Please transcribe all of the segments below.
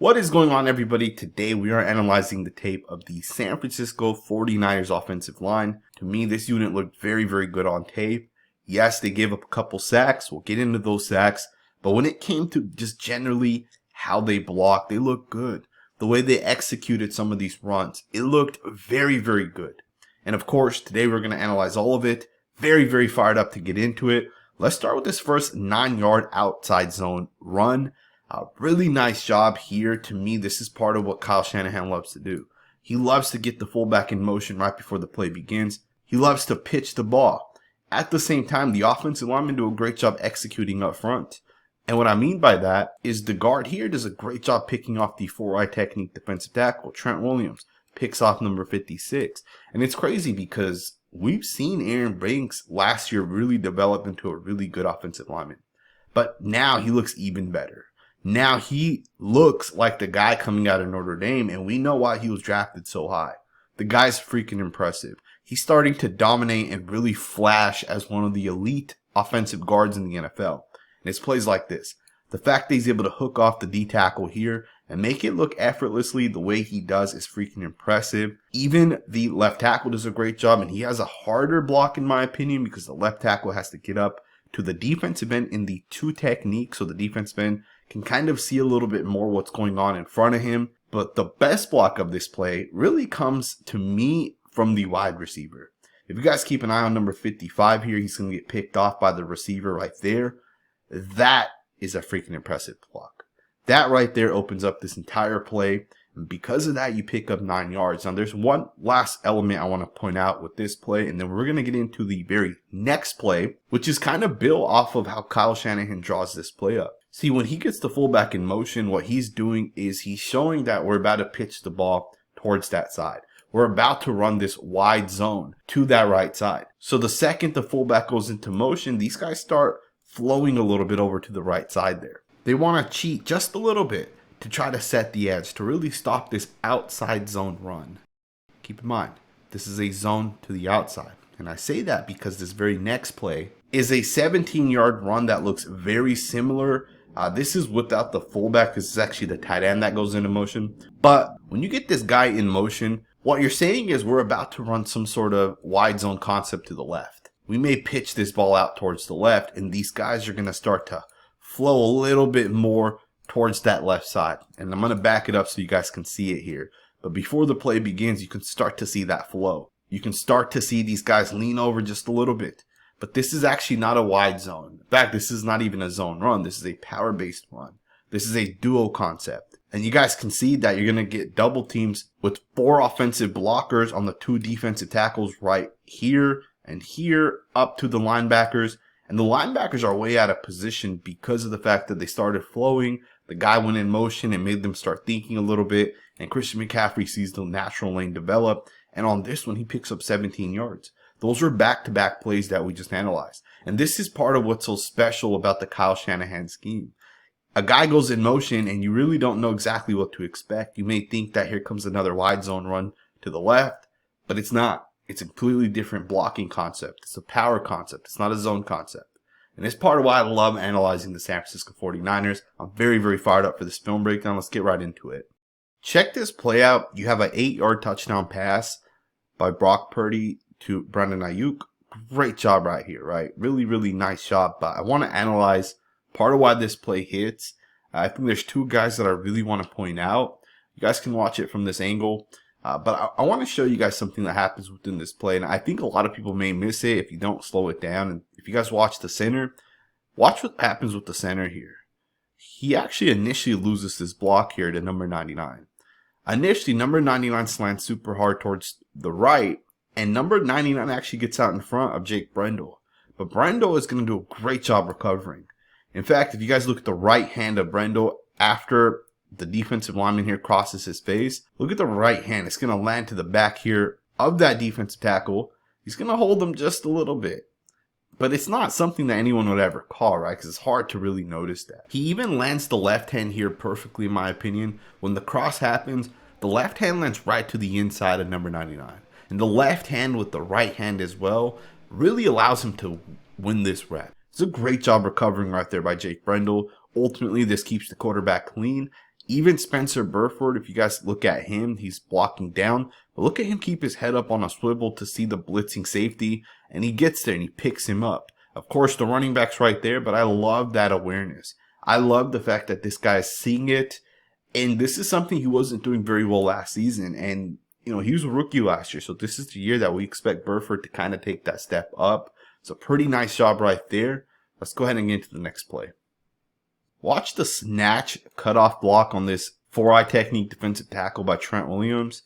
What is going on, everybody? Today we are analyzing the tape of the San Francisco 49ers offensive line. To me, this unit looked very good on tape. Yes, they gave up a couple sacks. We'll get into those sacks. But when it came to just generally how they blocked, they looked good. The way they executed some of these runs, it looked very good. And of course, today we're going to analyze all of it. Very fired up to get into it. Let's start with this first 9-yard outside zone run. Really nice job here. To me, this is part of what Kyle Shanahan loves to do. He loves to get the fullback in motion right before the play begins. He loves to pitch the ball. At the same time, the offensive linemen do a great job executing up front. And what I mean by that is the guard here does a great job picking off the 4-eye technique defensive tackle. Trent Williams picks off number 56. And it's crazy because we've seen Aaron Banks last year really develop into a really good offensive lineman. But now he looks even better. Now he looks like the guy coming out of Notre Dame, and we know why he was drafted so high. The guy's freaking impressive. He's starting to dominate and really flash as one of the elite offensive guards in the NFL. And it's plays like this. The fact that he's able to hook off the D tackle here and make it look effortlessly the way he does is freaking impressive. Even the left tackle does a great job, and he has a harder block in my opinion because the left tackle has to get up to the defensive end in the 2 technique, so the defensive end can kind of see a little bit more what's going on in front of him. But the best block of this play really comes to me from the wide receiver. If you guys keep an eye on number 55 here, he's going to get picked off by the receiver right there. That is a freaking impressive block. That right there opens up this entire play. And because of that, you pick up 9 yards. Now, there's one last element I want to point out with this play, and then we're going to get into the very next play, which is kind of built off of how Kyle Shanahan draws this play up. See, when he gets the fullback in motion, what he's doing is he's showing that we're about to pitch the ball towards that side. We're about to run this wide zone to that right side. So the second the fullback goes into motion, these guys start flowing a little bit over to the right side there. They want to cheat just a little bit to try to set the edge, to really stop this outside zone run. Keep in mind, this is a zone to the outside. And I say that because this very next play is a 17-yard run that looks very similar. This is without the fullback. This is actually the tight end that goes into motion. But when you get this guy in motion, what you're saying is we're about to run some sort of wide zone concept to the left. We may pitch this ball out towards the left, and these guys are going to start to flow a little bit more towards that left side. And I'm going to back it up so you guys can see it here. But before the play begins, you can start to see that flow. You can start to see these guys lean over just a little bit. But this is actually not a wide zone. In fact, this is not even a zone run. This is a power-based run. This is a duo concept. And you guys can see that you're going to get double teams with 4 offensive blockers on the 2 defensive tackles right here and here up to the linebackers. And the linebackers are way out of position because of the fact that they started flowing. The guy went in motion and made them start thinking a little bit. And Christian McCaffrey sees the natural lane develop. And on this one, he picks up 17 yards. Those were back-to-back plays that we just analyzed. And this is part of what's so special about the Kyle Shanahan scheme. A guy goes in motion and you really don't know exactly what to expect. You may think that here comes another wide zone run to the left, but it's not. It's a completely different blocking concept. It's a power concept. It's not a zone concept. And it's part of why I love analyzing the San Francisco 49ers. I'm very fired up for this film breakdown. Let's get right into it. Check this play out. You have an 8-yard touchdown pass by Brock Purdy to Brandon Ayuk. Great job right here, right? Really nice job. But I want to analyze part of why this play hits. I think there's 2 guys that I really want to point out. You guys can watch it from this angle. But I want to show you guys something that happens within this play. And I think a lot of people may miss it if you don't slow it down. And if you guys watch the center, watch what happens with the center here. He actually initially loses this block here to number 99. Initially, number 99 slants super hard towards the right. And number 99 actually gets out in front of Jake Brendel. But Brendel is going to do a great job recovering. In fact, if you guys look at the right hand of Brendel after the defensive lineman here crosses his face, look at the right hand. It's going to land to the back here of that defensive tackle. He's going to hold him just a little bit. But it's not something that anyone would ever call, right? Because it's hard to really notice that. He even lands the left hand here perfectly, in my opinion. When the cross happens, the left hand lands right to the inside of number 99. And the left hand with the right hand as well really allows him to win this rep. It's a great job recovering right there by Jake Brendel. Ultimately, this keeps the quarterback clean. Even Spencer Burford, if you guys look at him, he's blocking down. But look at him keep his head up on a swivel to see the blitzing safety. And he gets there and he picks him up. Of course, the running back's right there, but I love that awareness. I love the fact that this guy is seeing it. And this is something he wasn't doing very well last season. And, he was a rookie last year. So this is the year that we expect Burford to kind of take that step up. It's a pretty nice job right there. Let's go ahead and get into the next play. Watch the snatch cutoff block on this 4-eye technique defensive tackle by Trent Williams.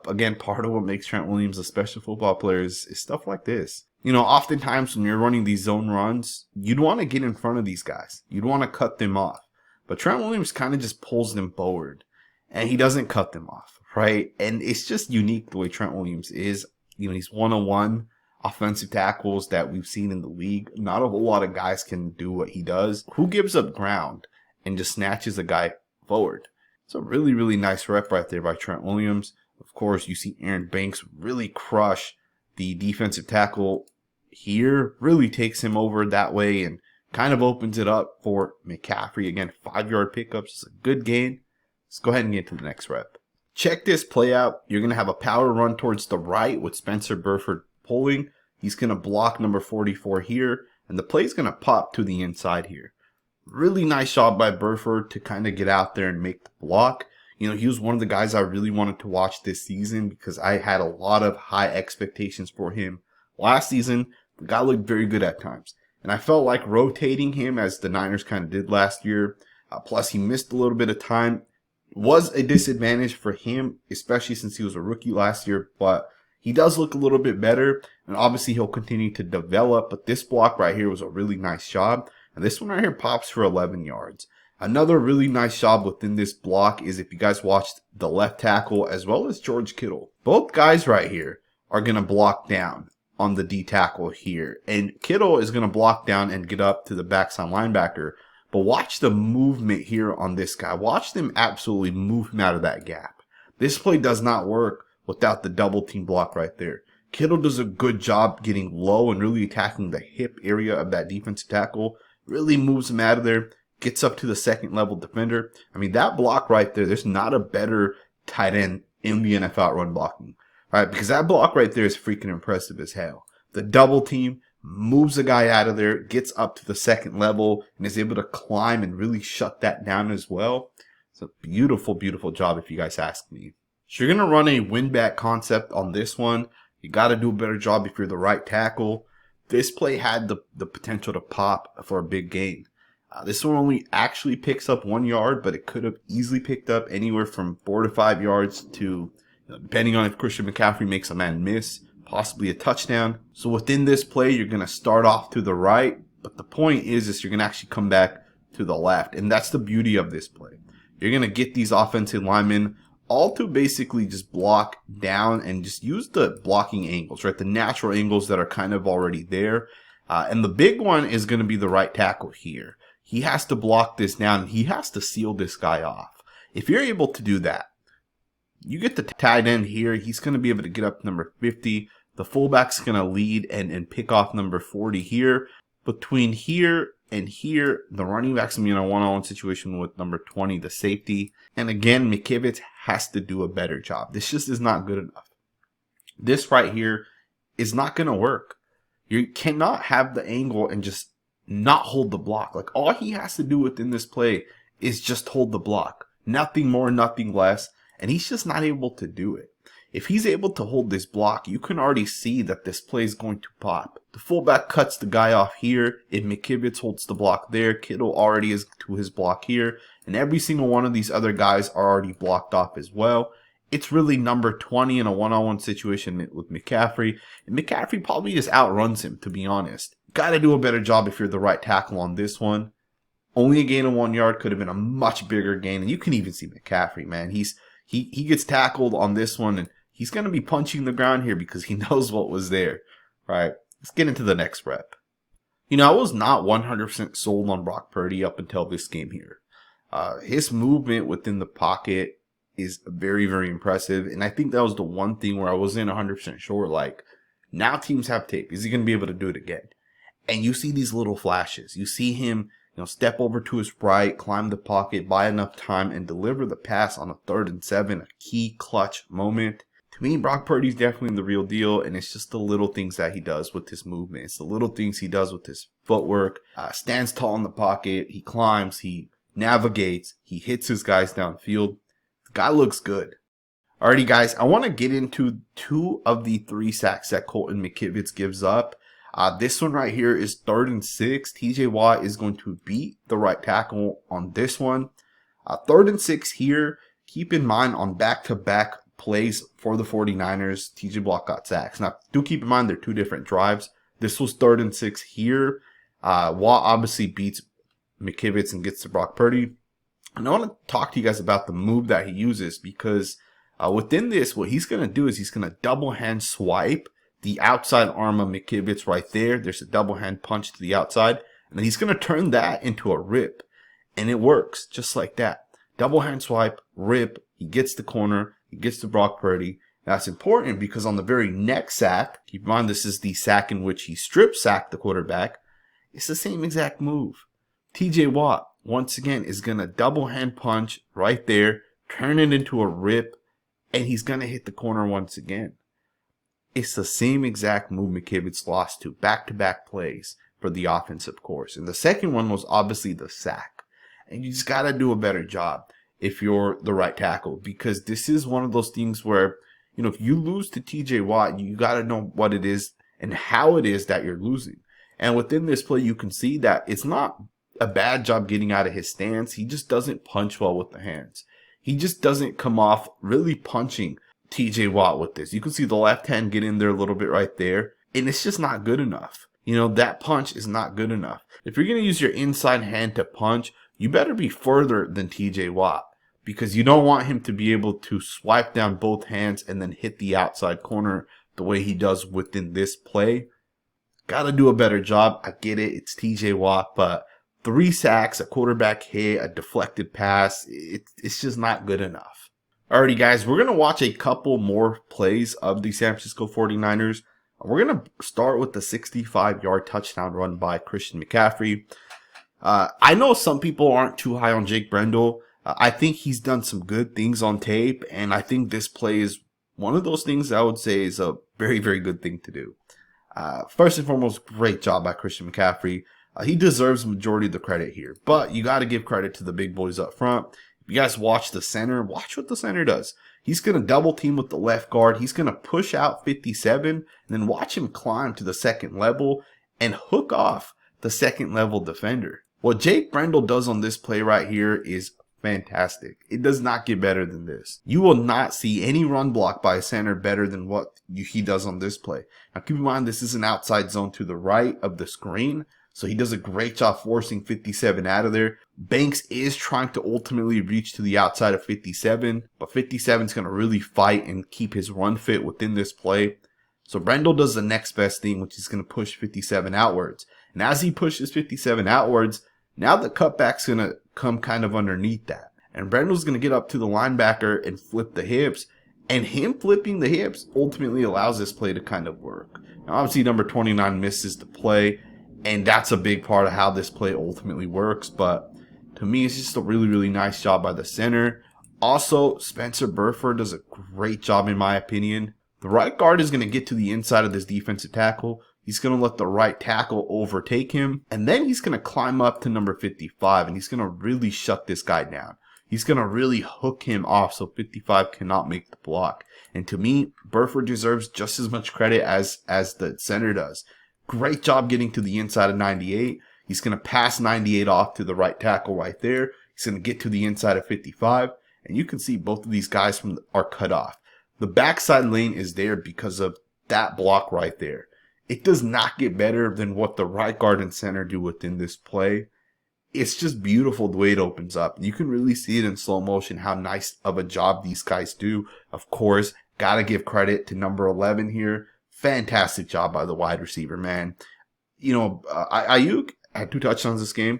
Again, part of what makes Trent Williams a special football player is stuff like this. Oftentimes when you're running these zone runs, you'd want to get in front of these guys. You'd want to cut them off. But Trent Williams kind of just pulls them forward. And he doesn't cut them off, right? And it's just unique the way Trent Williams is. He's one-on-one offensive tackles that we've seen in the league. Not a whole lot of guys can do what he does. Who gives up ground and just snatches a guy forward? It's a really, really nice rep right there by Trent Williams. Of course, you see Aaron Banks really crush the defensive tackle here. Really takes him over that way and kind of opens it up for McCaffrey. Again, 5-yard pickups. It's a good gain. Let's go ahead and get to the next rep. Check this play out. You're going to have a power run towards the right with Spencer Burford pulling. He's going to block number 44 here, and the play's going to pop to the inside here. Really nice job by Burford to kind of get out there and make the block. He was one of the guys I really wanted to watch this season because I had a lot of high expectations for him. Last season, the guy looked very good at times, and I felt like rotating him as the Niners kind of did last year. Plus, he missed a little bit of time. Was a disadvantage for him, especially since he was a rookie last year, but he does look a little bit better, and obviously he'll continue to develop, but this block right here was a really nice job, and this one right here pops for 11 yards. Another really nice job within this block is if you guys watched the left tackle as well as George Kittle. Both guys right here are going to block down on the D tackle here, and Kittle is going to block down and get up to the backside linebacker, but watch the movement here on this guy. Watch them absolutely move him out of that gap. This play does not work without the double team block right there. Kittle does a good job getting low and really attacking the hip area of that defensive tackle. Really moves him out of there. Gets up to the second level defender. I mean, that block right there, there's not a better tight end in the NFL run blocking. Right? Because that block right there is freaking impressive as hell. The double team moves the guy out of there, gets up to the second level, and is able to climb and really shut that down as well. It's a beautiful, beautiful job if you guys ask me. So you're going to run a win-back concept on this one. You got to do a better job if you're the right tackle. This play had the potential to pop for a big gain. This one only actually picks up 1 yard, but it could have easily picked up anywhere from 4 to 5 yards to, depending on if Christian McCaffrey makes a man miss, possibly a touchdown. So within this play, you're going to start off to the right, but the point is you're going to actually come back to the left, and that's the beauty of this play. You're going to get these offensive linemen all to basically just block down and just use the blocking angles, right? The natural angles that are kind of already there. And the big one is going to be the right tackle here. He has to block this down, and he has to seal this guy off. If you're able to do that, you get the tight end here. He's going to be able to get up to number 50. The fullback's going to lead and pick off number 40 here. Between here and here, the running back's going to be in a one-on-one situation with number 20, the safety. And again, McKivitz has to do a better job. This just is not good enough. This right here is not going to work. You cannot have the angle and just not hold the block. Like, all he has to do within this play is just hold the block. Nothing more, nothing less. And he's just not able to do it. If he's able to hold this block, you can already see that this play is going to pop. The fullback cuts the guy off here. If McKivitz holds the block there, Kittle already is to his block here. And every single one of these other guys are already blocked off as well. It's really number 20 in a one-on-one situation with McCaffrey. And McCaffrey probably just outruns him, to be honest. Got to do a better job if you're the right tackle on this one. Only a gain of 1 yard, could have been a much bigger gain. And you can even see McCaffrey, man. He gets tackled on this one, and he's going to be punching the ground here because he knows what was there. Right? Let's get into the next rep. I was not 100% sold on Brock Purdy up until this game here. His movement within the pocket is very, very impressive. And I think that was the one thing where I wasn't 100% sure. Like, now teams have tape. Is he going to be able to do it again? And you see these little flashes. You see him step over to his right, climb the pocket, buy enough time, and deliver the pass on a 3rd and 7, a key clutch moment. To me, Brock Purdy's definitely the real deal, and it's just the little things that he does with his movement. It's the little things he does with his footwork. Stands tall in the pocket, he climbs, he navigates, he hits his guys downfield. The guy looks good. Alrighty, guys, I want to get into 2 of the 3 sacks that Colton McKivitz gives up. This one right here is 3rd and 6. TJ Watt is going to beat the right tackle on this one. 3rd and 6 here. Keep in mind on back-to-back plays for the 49ers, TJ Watt got sacks. Now, do keep in mind they're 2 different drives. This was 3rd and 6 here. Watt obviously beats McKivitz and gets to Brock Purdy. And I want to talk to you guys about the move that he uses because within this, what he's going to do is he's going to double hand swipe the outside arm of McKivitz right there. There's a double hand punch to the outside. And then he's going to turn that into a rip. And it works just like that. Double hand swipe, rip. He gets the corner. He gets to Brock Purdy. That's important because on the very next sack, keep in mind this is the sack in which he strip sacked the quarterback. It's the same exact move. TJ Watt, once again, is going to double hand punch right there, turn it into a rip, and he's going to hit the corner once again. It's the same exact move McKivitz lost to back-to-back plays for the offense, of course. And the second one was obviously the sack. And you just got to do a better job if you're the right tackle. Because this is one of those things where, if you lose to TJ Watt, you got to know what it is and how it is that you're losing. And within this play, you can see that it's not a bad job getting out of his stance. He just doesn't punch well with the hands. He just doesn't come off really punching TJ Watt with this. You can see the left hand get in there a little bit right there, and it's just not good enough. That punch is not good enough. If you're going to use your inside hand to punch, you better be further than TJ Watt because you don't want him to be able to swipe down both hands and then hit the outside corner the way he does within this play. Got to do a better job. I get it. It's TJ Watt, but 3 sacks, a quarterback hit, a deflected pass, it's just not good enough. Alrighty, guys, we're going to watch a couple more plays of the San Francisco 49ers. We're going to start with the 65-yard touchdown run by Christian McCaffrey. I know some people aren't too high on Jake Brendel. I think he's done some good things on tape, and I think this play is one of those things I would say is a very, very good thing to do. First and foremost, great job by Christian McCaffrey. He deserves the majority of the credit here, but you got to give credit to the big boys up front. If you guys watch the center, watch what the center does. He's going to double team with the left guard. He's going to push out 57 and then watch him climb to the second level and hook off the second level defender. What Jake Brendel does on this play right here is fantastic. It does not get better than this. You will not see any run block by a center better than what he does on this play. Now keep in mind this is an outside zone to the right of the screen. So he does a great job forcing 57 out of there. Banks is trying to ultimately reach to the outside of 57, but 57 is going to really fight and keep his run fit within this play. So Brendel does the next best thing, which is going to push 57 outwards. And as he pushes 57 outwards, now the cutback's going to come kind of underneath that. And Brendel's going to get up to the linebacker and flip the hips. And him flipping the hips ultimately allows this play to kind of work. Now obviously number 29 misses the play. And that's a big part of how this play ultimately works. But to me, it's just a really, really nice job by the center. Also, Spencer Burford does a great job in my opinion. The right guard is going to get to the inside of this defensive tackle. He's going to let the right tackle overtake him. And then he's going to climb up to number 55. And he's going to really shut this guy down. He's going to really hook him off so 55 cannot make the block. And to me, Burford deserves just as much credit as the center does. Great job getting to the inside of 98. He's going to pass 98 off to the right tackle right there. He's going to get to the inside of 55. And you can see both of these guys are cut off. The backside lane is there because of that block right there. It does not get better than what the right guard and center do within this play. It's just beautiful the way it opens up. You can really see it in slow motion how nice of a job these guys do. Of course, got to give credit to number 11 here. Fantastic job by the wide receiver, man. Ayuk had 2 touchdowns this game,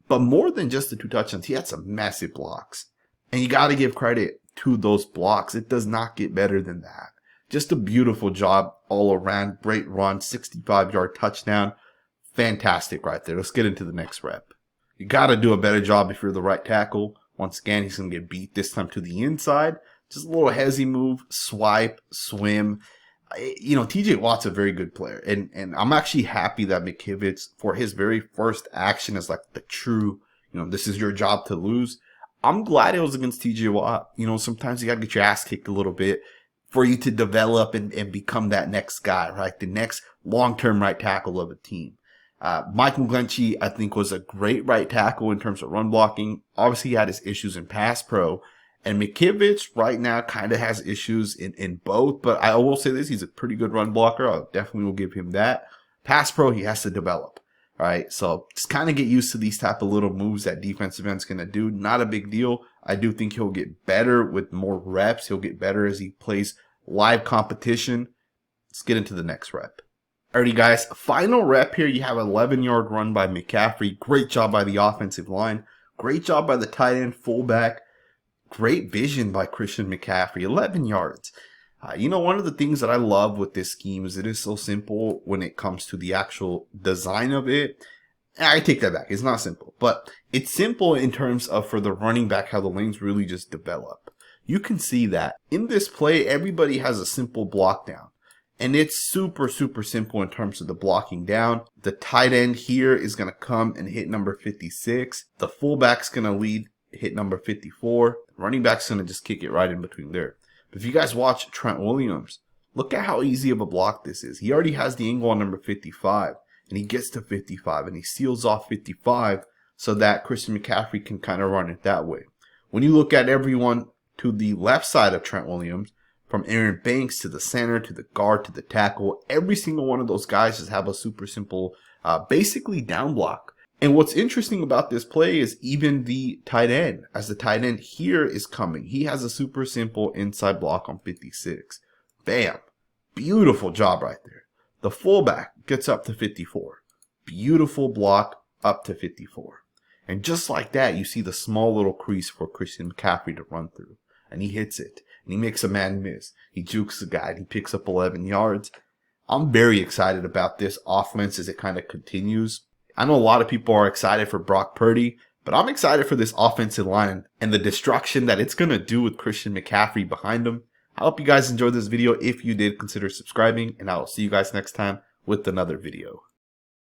but more than just the 2 touchdowns, he had some massive blocks. And you got to give credit to those blocks. It does not get better than that. Just a beautiful job all around. Great run, 65-yard touchdown. Fantastic right there. Let's get into the next rep. You got to do a better job if you're the right tackle. Once again, he's going to get beat, this time to the inside. Just a little hezzy move, swipe, swim. You know, TJ Watt's a very good player. And I'm actually happy that McKivic, for his very first action as like the true, you know, this is your job to lose. I'm glad it was against TJ Watt. You know, sometimes you got to get your ass kicked a little bit for you to develop and become that next guy, right? The next long-term right tackle of a team. Mike McGlinchey, I think, was a great right tackle in terms of run blocking. Obviously, he had his issues in pass pro. And McKivic right now kind of has issues in both. But I will say this, he's a pretty good run blocker. I definitely will give him that. Pass pro, he has to develop, right? So just kind of get used to these type of little moves that defensive end's going to do. Not a big deal. I do think he'll get better with more reps. He'll get better as he plays live competition. Let's get into the next rep. Alrighty, guys, final rep here. You have an 11-yard run by McCaffrey. Great job by the offensive line. Great job by the tight end, fullback. Great vision by Christian McCaffrey. 11 yards. You know, one of the things that I love with this scheme is it is so simple when it comes to the actual design of it. I take that back. It's not simple, but it's simple in terms of for the running back, how the lanes really just develop. You can see that in this play, everybody has a simple block down. And it's super, super simple in terms of the blocking down. The tight end here is going to come and hit number 56. The fullback's going to lead, hit number 54. The running back's going to just kick it right in between there. But if you guys watch Trent Williams, look at how easy of a block this is. He already has the angle on number 55. And he gets to 55 and he seals off 55 so that Christian McCaffrey can kind of run it that way. When you look at everyone to the left side of Trent Williams, from Aaron Banks to the center, to the guard, to the tackle, every single one of those guys just have a super simple, basically down block. And what's interesting about this play is even the tight end, as the tight end here is coming, he has a super simple inside block on 56. Bam. Beautiful job right there. The fullback gets up to 54. Beautiful block up to 54. And just like that, you see the small little crease for Christian McCaffrey to run through. And he hits it. And he makes a man miss. He jukes the guy and he picks up 11 yards. I'm very excited about this offense as it kind of continues. I know a lot of people are excited for Brock Purdy, but I'm excited for this offensive line and the destruction that it's going to do with Christian McCaffrey behind him. I hope you guys enjoyed this video. If you did, consider subscribing, and I will see you guys next time with another video.